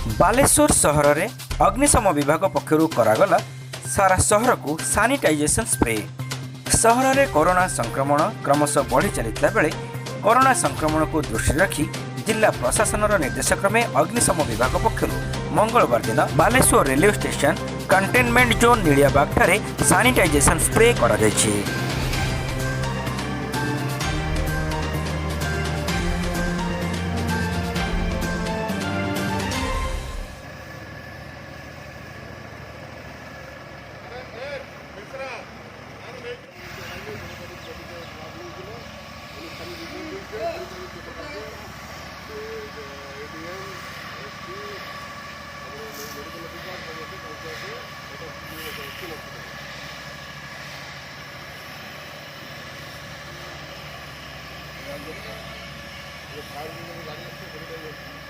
बालेश्वर सहर में अग्निशम विभाग पक्षर करागला सारा सहर को सानिटाइजेशन स्प्रे। सहर में कोरोना संक्रमण क्रमश बढ़ी चलता बेले कोरोना संक्रमण को दृष्टि रखी जिला प्रशासन निर्देश क्रमे अग्निशम विभाग पक्षर मंगलवार दिन Baleshwar railway station containment zone Niliabag ठारे सानिटाइजेशन स्प्रे करा जायछि। ये फायर ब्रिगेड गाड़ी है